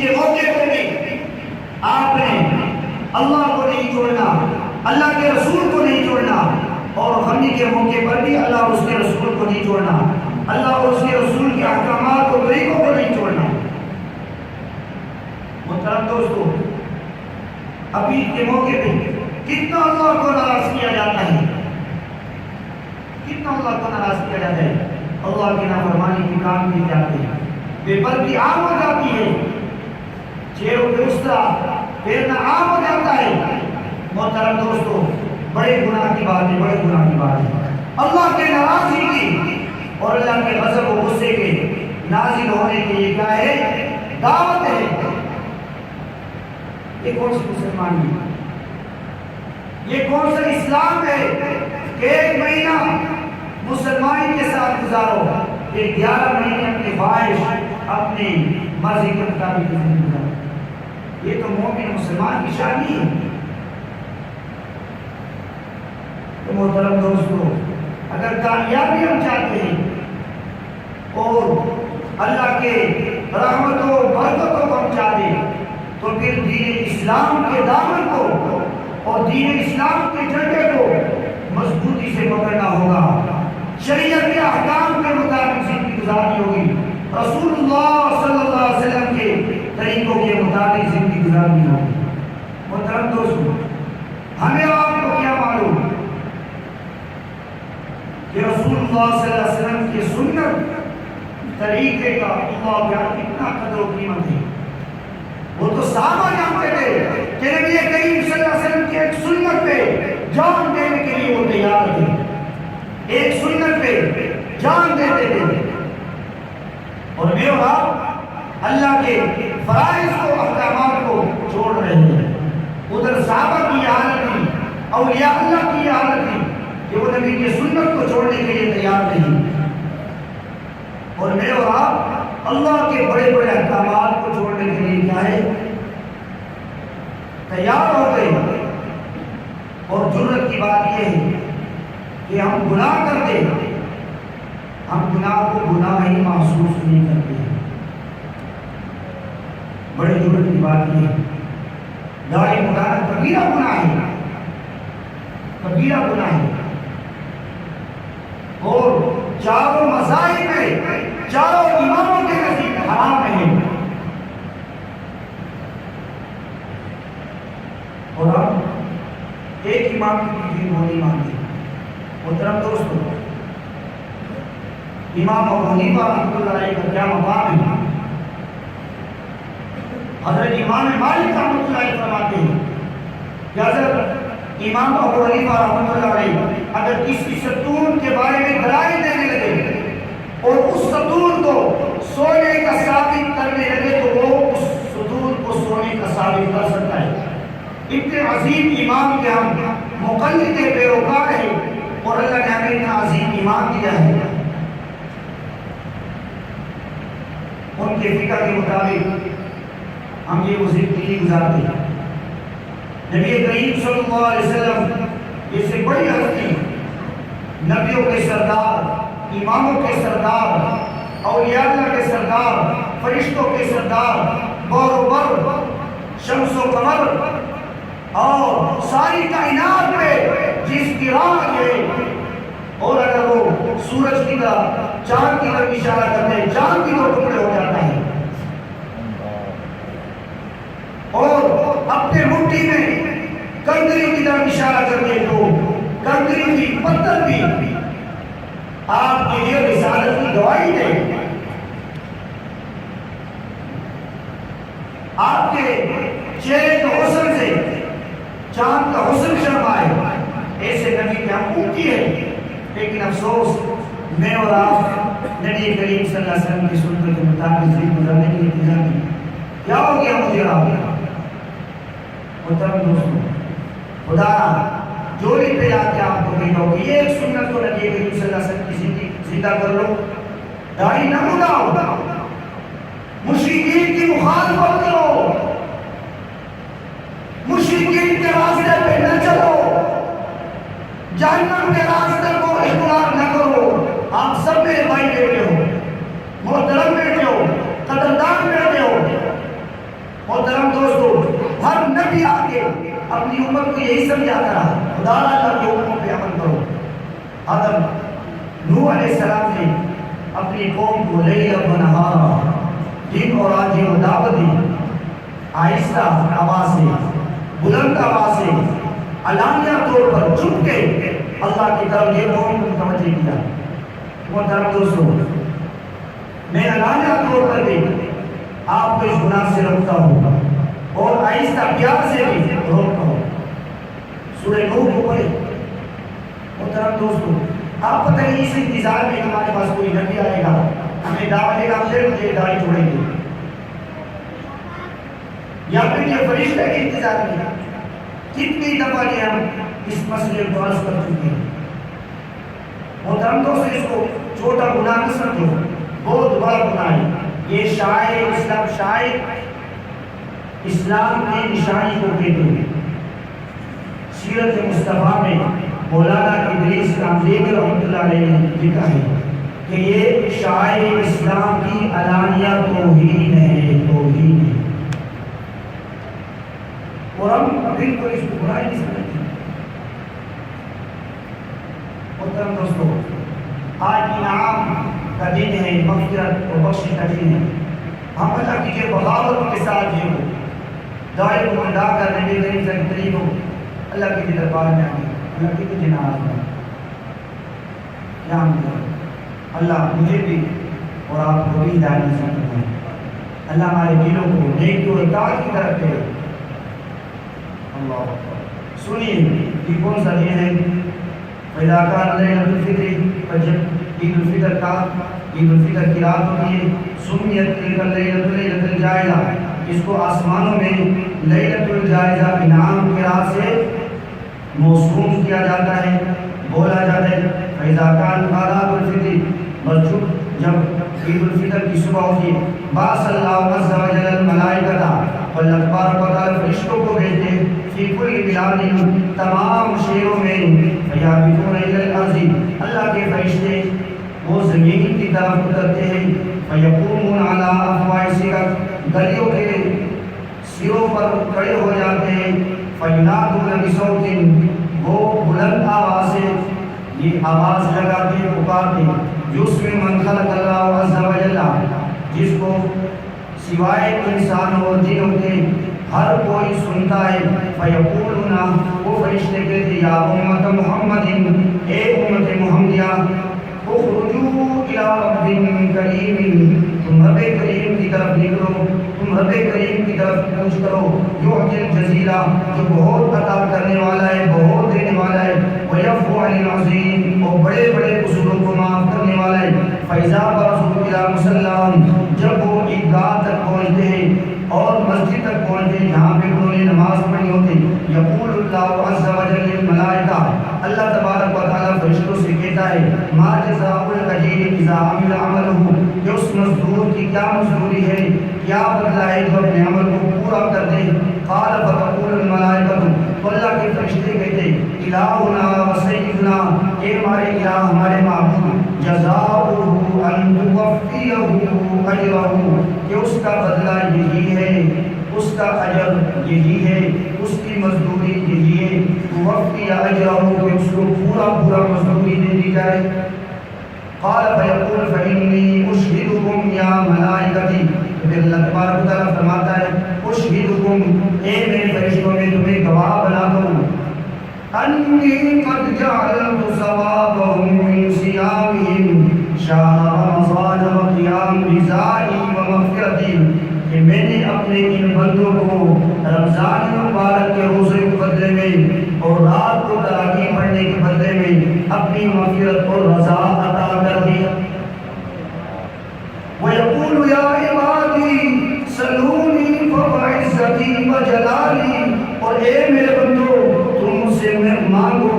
کے موقع پہ بھی آپ نے اللہ کو نہیں چھوڑنا، اللہ کے رسول کو نہیں چھوڑنا، اور غمی کے موقع پر بھی اللہ اور اس کے رسول کو نہیں چھوڑنا، اللہ اور اس کے رسول کے احکامات اور طریقوں کو نہیں چھوڑنا۔ محترم دوستو، ابھی کے موقع پہ کتنا اللہ کو ناراض کیا جاتا ہے، کتنا اللہ کو ناراض کیا جاتا ہے، اللہ کی نافرمانی کے کام کیے جاتے ہیں، بے پردگی عام ہو جاتی ہے، چہروں پہ اسرا پھیرنا عام ہو جاتا ہے۔ محترم دوستو، بڑے گناہ کی بات ہے، بڑے گناہ کی بات ہے۔ اللہ کے ناراضگی کی اور اللہ کے غضب و غصے کے نازل ہونے کے لیے کیا ہے؟ دعوت ہے۔ یہ کون سی مسلمان ہے؟ یہ کون سا اسلام ہے کہ ایک مہینہ مسلمانی کے ساتھ گزارو، یہ 11 مہینے اپنی خواہش اپنی مرضی کے مطابق زندگی گزارو؟ یہ تو مومن مسلمان کی شادی ہے۔ تو محترم دوستو، اگر کامیابی ہم چاہتے ہیں اور اللہ کے رحمتوں برکتوں کو ہم چاہتے ہیں، تو پھر دین اسلام کے دامن کو اور دین اسلام کے جھنڈے کو مضبوطی سے پکڑنا ہوگا، شریعت کے احکام کے مطابق زندگی گزارنی ہوگی، رسول اللہ صلی اللہ علیہ وسلم کے طریقوں کے مطابق زندگی گزارنی ہوگی۔ محترم دوستو، ہمیں آپ کو کیا معلوم کہ رسول اللہ صلی اللہ علیہ وسلم کے سنت طریقے کا اللہ کیا کتنا قدر و قیمت ہے۔ وہ تو صحابہ جانتے تھے کہ نبی کریم صلی اللہ علیہ وسلم کی ایک سنت پہ جان دینے کے لیے وہ تیار تھے، ایک سنت پہ جان دیتے تھے۔ اور میں اور آپ اللہ کے فرائض کو، احکامات کو چھوڑ رہے ہیں۔ ادھر صحابہ کی حالت تھی، اولیاء اللہ کی حالت تھی کہ وہ نبی کی سنت کو چھوڑنے کے لیے تیار نہیں، اور میں اور آپ اللہ کے بڑے بڑے احکامات کو چھوڑنے کے لیے کیا ہے؟ تیار ہو گئے۔ اور جرت کی بات یہ ہے کہ ہم گناہ کرتے ہیں، ہم گناہ کو گناہ ہی محسوس نہیں کرتے ہیں۔ بڑے جرت کی بات یہ ہے، داڑھی مڈانا کبیرہ گناہ ہے، کبیرہ گناہ ہے، اور چاروں مذاہب میں چاروں اماموں کے نزدیک حرام ہے۔ اور ہم ایک امام کی دین وہ نہیں مانتے۔ محترم دوستو، امام ابو حنیفہ رحمۃ اللہ علیہ کا کیا مقام ہے؟ حضرت امام مالک رحمۃ اللہ علیہ فرماتے ہیں کہ حضرت امام ابو حنیفہ رحمۃ اللہ علیہ اگر کسی ستون کے بارے میں دلائل دینے لگے اور اس ستون کو سونے کا ثابت کرنے لگے تو وہ اس ستون کو سونے کا ثابت کر سکتا ہے۔ اتنے عظیم امام کے ہم مقلد پیروکار ہیں، اور اللہ نے ہمیں اتنا عظیم امام دیا ہے۔ ان کے فقہ کے مطابق ہم یہ زندگی گزارتے ہیں۔ نبی کریم صلی اللہ علیہ وسلم یہ سے بڑی ہستی، نبیوں کے سردار، اماموں کے سردار، اولیاء اللہ کے سردار، فرشتوں کے سردار، بور و بر، شمس و قمر اور ساری کائنات میں جس کی راہ ہے، اور اگر وہ سورج کی طرح چاند کی طرف اشارہ کرتے ہیں، چاند کی طرف ٹکڑے ہو جاتا ہے، اور اپنے مٹھی میں کنکری کی طرف اشارہ کرتے ہیں تو کنکری بھی، پتھر بھی آپ کے لیے رسالت کی گواہی دے۔ آپ کے چہرے کے حسن سے چاند کا حسن شرمائے، ایسے نبی کے حقوق کی ہے۔ لیکن افسوس، میں اور آپ نبی کریم صلی اللہ علیہ وسلم کی سنت کے مطابق زندگی گزارنے کے لیے تیار نہیں۔ کیا ہو گیا مجھے آپ؟ محترم دوستو، خدا جوڑی پہ لا کے آپ کو کہتا ہوں کہ یہ ایک سنت کو نبی کریم صلی اللہ علیہ وسلم کی زندگی زندہ کر لو، داڑھی نہ مڈاؤ، مشرکین کی مخالفت کرو، مشرکین کے راستے پہ نہ چلو، جہنم کے راستے کو اختیار نہ کرو۔ آپ سب میرے بھائی بیٹے ہو، محترم بیٹے ہو، قدردان بیٹے ہو، بھی آ کے اپنی امت کو یہی سمجھاتا رہا خدا اللہ کے حکموں پہ عمل کرو. آدم نوح علیہ السلام نے اپنی قوم کو لیلا و نہارا دن اور رات کو دعوت دی. آہستہ آواز سے بلند آواز سے علانیہ طور پر چپ کے اللہ کی طرف یہ قوم کو متوجہ کیا. محترم دوستو میں علانیہ طور پر بھی آپ کو اس گناہ سے روکتا ہوں اور آہستہ پیار سے بھی روکتا ہوں. سورہ نوح کو پڑھے. محترم دوستو آپ پتہ نہیں اس انتظار میں ہمارے پاس کوئی نبی آئے گا ہمیں دعوت دے گا پھر مجھے داڑھی چھوڑیں گے یا پھر یہ فرشتہ کے انتظار میں. کتنی دفعہ یہ ہم اس مسئلے کو عرض کر چکے ہیں. محترم دوستو اس کو چھوٹا گناہ نہ سمجھو بہت بڑا گناہ ہے. یہ شاعر اسلام کی نشانی کو کہتے ہیں. سیرت مصطفیٰ میں مولانا ادریس کاملیگ رحمۃ اللہ علیہ نے لکھا ہے کہ یہ شاعر اسلام کی علانیہ توہین ہے. اور ہم بالکل اس کو برائی نہیں سمجھتے. محترم دوستو آج انعام کا دن ہے مغفرت اور بخشش کا دن ہے. ہم اللہ کی بغاوت کے ساتھ جو دعائے کو ادا کر نبی کریم صلی اللہ علیہ وسلم کو اللہ کے دربار میں آئے اللہ کی تجھے ناراض ہے. کیا اللہ مجھے بھی اور آپ کو بھی ہدایت نصیب فرمائے. اللہ ہمارے دلوں کو نیکی اور اطاعت کی طرف دے. اللہ سنیے یہ کون سا دن ہے؟ فَإِذَا كَانَ لَيْلَةُ الْفِطْرِ پر جب عید الفطر کا عید الفطر کی رات ہوتی ہے سمیت تلک اللیلۃ لیلۃ الجائزہ. اس کو آسمانوں میں لیلۃ الجائزہ انعام کی رات سے موسوم کیا جاتا ہے بولا جاتا ہے. فَإِذَا كَانَ آدَابُ الْفِطْرِ بس جب عید الفطر کی صبح ہوتی ہے بَعَثَ اللَّهُ عَزَّ وَجَلَّ الْمَلَائِکَةَ اللہ تبارک و تعالی فرشتوں کو بھیجتے ہیں فی کل بلاد تمام شہروں میں فیابتون الی الارض اللہ کے فرشتے وہ زمین کی طرف اترتے ہیں فیقومون علی افواہ السکک گلیوں کے سروں پر کھڑے ہو جاتے ہیں فینادون بصوت وہ بلند آواز سے یہ آواز لگاتے پکارتے جس میں من خلق اللہ عز و جل جس کو سوائے انسان اور جنوں کے ہر کوئی سنتا ہے. فیقولون وہ فرشتے کہتے یا امت محمد اے امت محمدیہ اخرجوا الی رب کریم تم رب کریم کی طرف نکلو تم رب کریم کی طرف کوشش کرو یعطی الجزیلہ جو بہت عطا کرنے والا ہے بہت دینے والا ہے ویعفو عن العظیم اور بڑے بڑے قصوروں کو معاف کرنے والا ہے. فَإِذَا بَرَزُوا إِلَىٰ مُصَلَّاهُمْ جب وہ عیدگاہ تک پہنچتے ہیں اور مسجد تک پہنچتے ہیں جہاں پہ انہوں نے نماز پڑھی ہوتی یقول اللہ عز و جل للملائکہ اللہ تبارک و تعالی فرشتوں سے کہتا ہے ما جزاء الاجیر اذا عمل عملہ کہ اس مزدور کی کیا مزدوری ہے کیا بدلہ ہے جو اپنے عمل کو پورا کر دے. قال فتقول الملائکہ تو اللہ کے فرشتے کہتے الہنا و سیدنا اے ہمارے الہ ہمارے معبود جزاؤہ ان توفیہ اجرہ کہ اس کا بدلہ یہی ہے اس کا اجر یہی ہے اس کی مزدوری یہی ہے توفیہ اجرہ کہ اس کو پورا مزدوری دے دی جائے. قال فیقول فإنی اشہدکم یا ملائکتی پھر اللہ تبارک و تعالیٰ فرماتا ہے اشہدکم اے میرے فرشتوں میں تمہیں گواہ بناتا ہوں انی قد جعلت ثوابهم من صیامهم شہر رمضان و قیام رضائی و مغفرتی کہ میں نے اپنے ان بندوں کو رمضان مبارک کے روزے کے بدلے میں اور رات کو تراویح پڑھنے کے بدلے میں اپنی مغفرت اور رضا عطا کر دی. وَيَقُولُ يَا عِبَادِي سَلُونِي فَبَعِزَّتِي وَجَلَالِي اور اے میرے بندو تم مجھ سے مانگو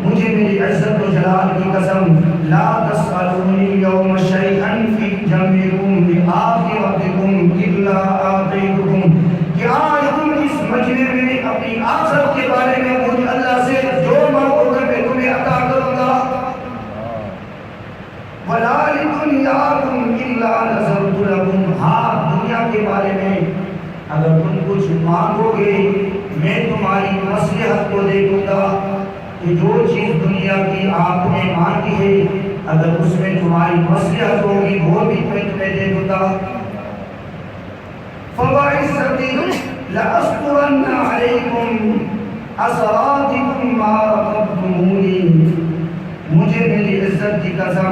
مجھے میری عزت و جلال کی قسم لا تسألونی یوم شیئا فی جمعکم لآخرتکم الا آتیتکم کہ آج تم اس مجمع میں اپنی آخرت کے بارے میں مجھے اللہ سے جو مانگو گے میں تمہیں عطا کروں گا. وَلَا لِدُنْيَاكُمْ إِلَّا نَذَرْتُ لَكُمْ ہاں دنیا کے بارے میں اگر تم کو کچھ مانگو گے میں تمہاری مصلحت کو دیکھوں گا کہ جو چیز دنیا کی آپ نے مانگی ہے اگر اس میں تمہاری مصلحت ہوگی وہ بھی میں تمہیں دے دوں گا. فَوَعِزَّتِي لَأَسْطُرَنَّ عَلَيْكُمْ أَسَرَاتِكُمْ مَا رَقَبْتُمُونِي. مجھے میری عزت کی قسم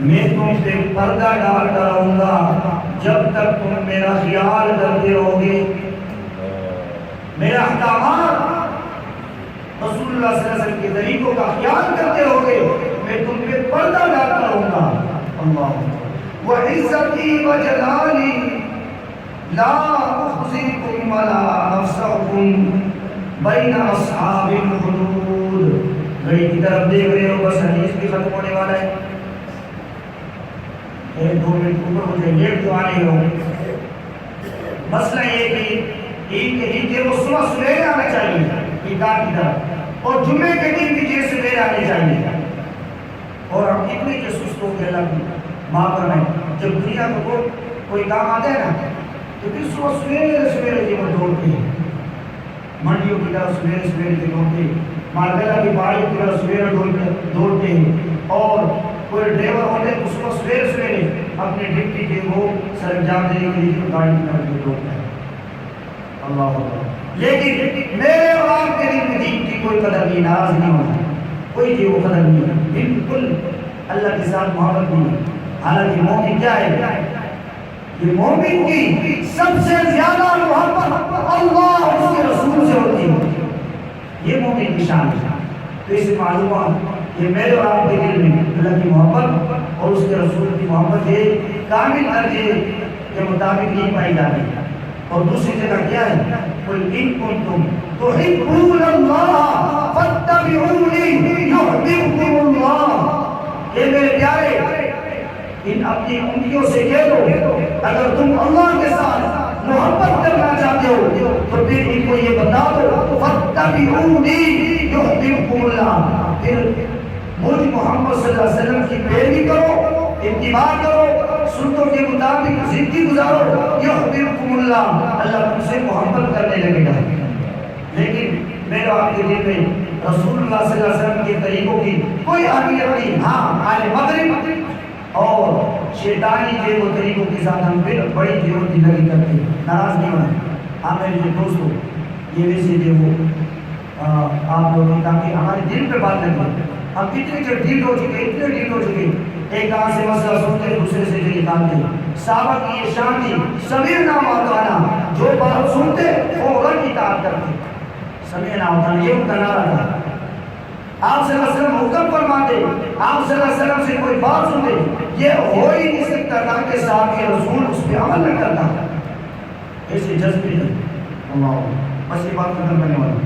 میں تم سے پردہ ڈالتا رہوں گا جب تک تم میرا خیال کرتے رہو گے. میرا احکامات رسول اللہ صلی اللہ علیہ وسلم کے طریقوں کا خیال کرتے رہو گے میں تم پہ پردہ ڈالتا رہوں گا. اللہ وعزتی وجلالی لا اخزیکم ولا افسحکم بین اصحاب الحدود. گھڑی کی طرف دیکھ رہے ہو بس حدیث بھی ختم ہونے والا ہے. 2 منٹ اوپر ہو جائے لیٹ تو آنے ہو. مسئلہ یہ کہ عید کے دن جو وہ صبح سویرے آنا چاہیے عیدگاہ کی طرف اور جمعے کے دن بھی جیسے سویرے آنے چاہیے. اور ہم اتنے کے سست ہو کے اللہ کی معاف کرنا ہے. جب دنیا کو کوئی کام آتا ہے نا تو پھر صبح سویرے سویرے کے وہ دوڑتے ہیں منڈیوں کی طرف سویرے سویرے کے دوڑتے ہیں مارکیٹ کی پہاڑیوں کی طرف سویرے دوڑتے ہیں اور کوئی ڈرائیور ہوتے ہیں تو صبح سویرے سویرے اپنے ڈیوٹی کے وہ سر انجام دینے کے لیے گاڑی کی طرف دوڑتا ہے. اللہ اکبر. لیکن میرے اور آپ کے دل میں دین کی کوئی قدر نہیں ناراض نہیں ہونا کوئی جو قدر نہیں بالکل اللہ کے ساتھ محبت نہیں. حالانکہ مومن کیا ہے یہ مومن کی سب سے زیادہ محبت اللہ اور اس کے رسول سے ہوتی ہے. یہ مومن کی شان ہے. تو اس سے معلوم ہوا کہ میرے اور آپ کے دل میں اللہ کی محبت اور اس کے رسول کی محبت ہے کامل درجے کے مطابق نہیں پائی جاتی. اور دوسری جگہ کیا ہے قل ان کنتم تحبون اللہ فاتبعونی یحببکم اللہ. اے میرے پیارے ان اپنی انگلیوں سے کہہ دو اگر تم اللہ کے ساتھ محبت کرنا چاہتے ہو تو پھر ان کو یہ بتا دو فاتبعونی یحببکم اللہ. پھر مجھ محمد صلی اللہ علیہ وسلم کی پیروی کرو اتباع کرو سنتوں کے مطابق زندگی گزارو یحببکم اللہ. اللہ تم سے محبت کرنے لگے گا. لیکن میرے آپ کے دل میں رسول اللہ صلی اللہ علیہ وسلم کے طریقوں کی کوئی اہمیت نہیں. ہاں اہل مغرب اور شیطانی کے وہ طریقوں کے ساتھ ہم پھر بڑی ضرورت لگی کرتے ناراض نہیں ہونا. ہاں میرے جو دوستوں یہ ویسے جو وہ آپ لوگوں تاکہ ہمارے دل پہ بات لگے. ہم اتنے جو ڈیل ہو چکے اتنے ڈیل ہو چکے ایک کہاں سے مسئلہ سنتے دوسرے سے جو نکالتے. صحابہ کی یہ شان تھی سمیعنا وأطعنا جو بات سنتے فوراً اطاعت کرتے. سمیعنا وأطعنا یہ ان کا نعرہ تھا. آپ صلی اللہ علیہ وسلم حکم فرماتے آپ صلی اللہ علیہ وسلم سے کوئی بات سنتے یہ ہو ہی نہیں سکتا تھا کہ صاحب کے رسول اس پہ عمل نہ کرتا. ایسے جذبے تھے. اللہ بس یہ بات ختم کرنے والا.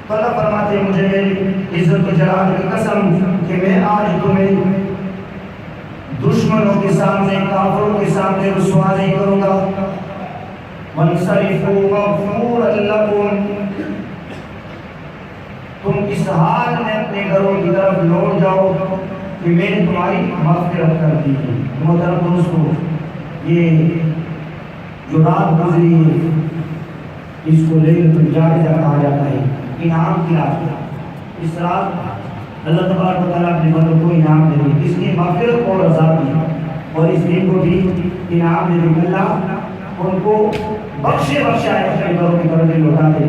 تو اللہ فرماتے مجھے میری عزت و جلال کی قسم کہ میں آج تمہیں دشمنوں کے سامنے کافروں کے سامنے رسوا نہیں کروں گا. وَانْصَرِفُوا مَغْفُورًا لَكُمْ. تم اس حال میں اپنے گھروں کی طرف لوٹ جاؤ کہ میں نے تمہاری مغفرت کر دی ہے. محترم دوستو یہ جو رات گزری ہے اس کو لیلۃ الجائزہ کہا جاتا ہے انعام کی رات. اس رات اللہ تبارک و تعالیٰ اپنے بندوں کو انعام دے دی اس کی مغفرت اور عذاب دی اور اس دن کو بھی انعام دے دی. اللہ ان کو بخشے بخشائے اپنے گھروں کی طرف لوٹا دے.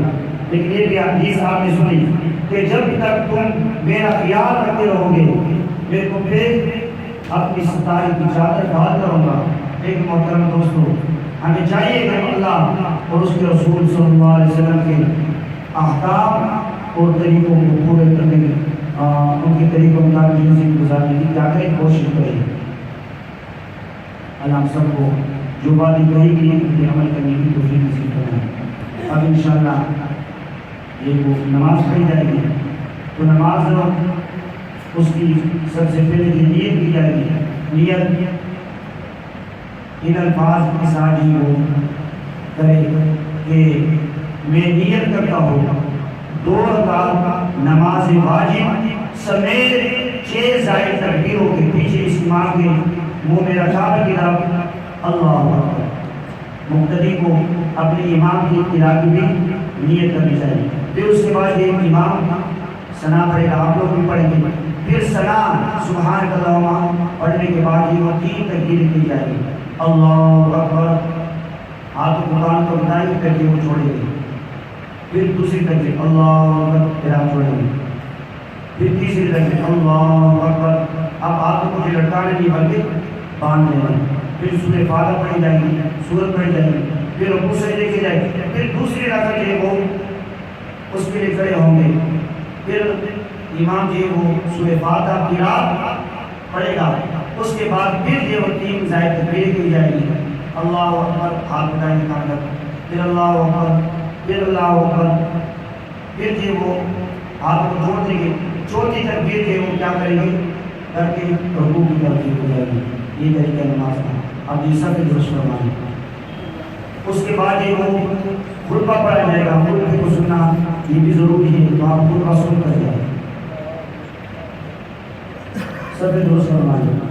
لیکن یہ بھی حدیث آپ نے سنی کہ جب تک تم میرا خیال رکھتے رہو گے میں تم پہ اپنی ستاری کی چادر ڈال کروں گا. ایک محترم دوستو ہمیں چاہیے کہ اللہ اور اس کے رسول صلی اللہ علیہ وسلم کے احکام اور طریقوں کو پورے کرنے کی ان کے طریقوں میں زندگی گزارنے کی کیا کریں کوشش کریں. اللہ ہم سب کو جو باتیں کہی گئی ان پہ عمل کرنے کی توفیق نصیب فرمائے. اب انشاءاللہ یہ وہ نماز پڑھی جائے گی تو نماز اس کی سب سے پہلے نیت کی جائے گی. نیت ان الفاظ کے ساتھ ہی وہ کرے کہ میں نیت کرتا ہوں 2 رکعت نماز واجب سمیت 6 زائد تکبیروں کے پیچھے اس امام کے منہ میں رکھا کی طرف اللہ اکبر مقتدی کو اپنے امام کی اطلاع کی بھی نیت کرنی چاہیے. پھر اس کے بعد یہ امام ثنا پڑھے گا, آپ لوگ بھی پڑھیں گے. پھر ثنا سبحان اللہم پڑھنے کے بعد یہ 3 تکبیریں کی جائے گی. اللہ اکبر, ہاتھ قرآن کو بتائی کر کے وہ چھوڑیں گے. پھر دوسری تکبیر اللہ اکبر, پھر آپ چھوڑیں گے. پھر تیسری تکبیر اللہ اکبر. اب ہاتھوں کو جو لٹکانے نہیں بلکہ باندھ لینا. پھر سورہ فاتحہ پڑھی جائے گی, سورت پڑھی جائے گی. پھر رکوع سجدے کی جائے گی. پھر دوسری رکعت جو ہے وہ اس کے لیے کھڑے ہوں گے. پھر امام جو ہے وہ سورہ فاتحہ قرات پڑھے گا. اس کے بعد پھر جو 3 زائد تکبیریں کی جائے گی. اللہ اکبر, ہاتھ اٹھائیں گے کان تک, پھر اللہ اکبر, پھر اللہ اکبر. پھر جو وہ ہاتھ کو جوڑ دیں گے. چوتھی تکبیر جو ہے وہ کیا کریں گے کر کے رکوع کی ترتیب ہو جائے گی. یہ طریقہ نماز کا. اب یہ سب درست فرمائیں. اس کے بعد یہ وہ خطبہ پڑھا جائے گا. خطبے کو سننا یہ بھی ضروری ہے, تو آپ خطبہ سن کر جائیں. سب درست فرمائیں.